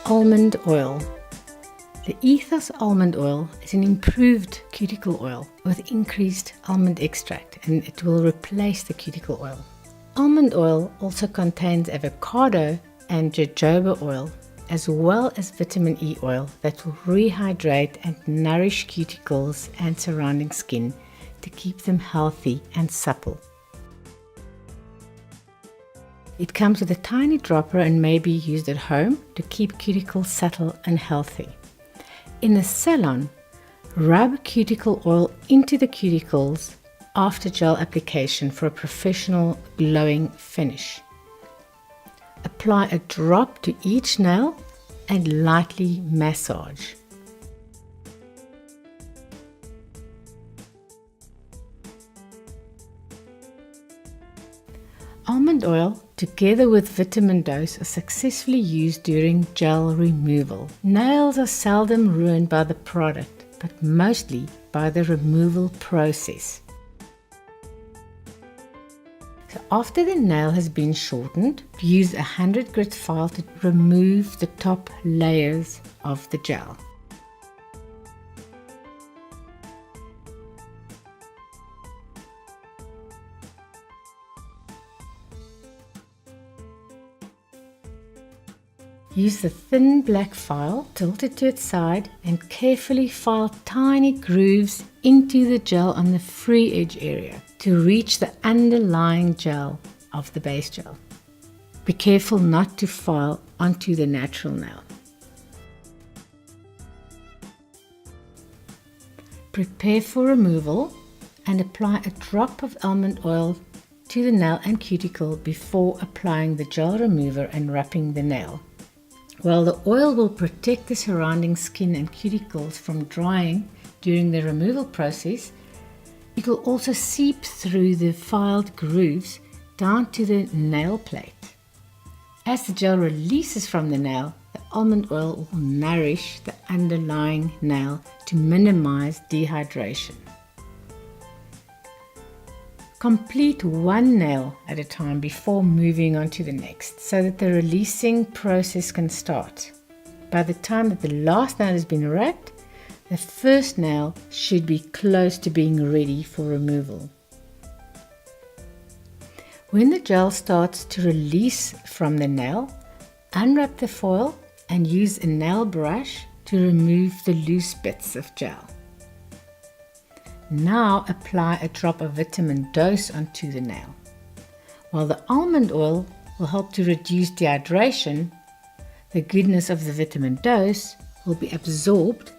Almond Oil. The ETHOS Almond Oil is an improved cuticle oil with increased almond extract, and it will replace the cuticle oil. Almond oil also contains avocado and jojoba oil, as well as vitamin E oil that will rehydrate and nourish cuticles and surrounding skin to keep them healthy and supple. It comes with a tiny dropper and may be used at home to keep cuticles subtle and healthy. In the salon, rub cuticle oil into the cuticles after gel application for a professional glowing finish. Apply a drop to each nail and lightly massage. Almond oil together with vitamin dose are successfully used during gel removal. Nails are seldom ruined by the product, but mostly by the removal process. So after the nail has been shortened, use a 100 grit file to remove the top layers of the gel. Use the thin black file, tilt it to its side, and carefully file tiny grooves into the gel on the free edge area to reach the underlying gel of the base gel. Be careful not to file onto the natural nail. Prepare for removal and apply a drop of almond oil to the nail and cuticle before applying the gel remover and wrapping the nail. While the oil will protect the surrounding skin and cuticles from drying during the removal process, it will also seep through the filed grooves down to the nail plate. As the gel releases from the nail, the almond oil will nourish the underlying nail to minimize dehydration. Complete one nail at a time before moving on to the next, so that the releasing process can start. By the time that the last nail has been wrapped, the first nail should be close to being ready for removal. When the gel starts to release from the nail, unwrap the foil and use a nail brush to remove the loose bits of gel. Now apply a drop of vitamin dose onto the nail. While the almond oil will help to reduce dehydration, the goodness of the vitamin dose will be absorbed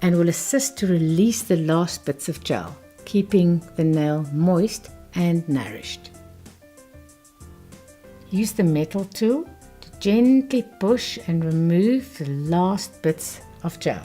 and will assist to release the last bits of gel, keeping the nail moist and nourished. Use the metal tool to gently push and remove the last bits of gel.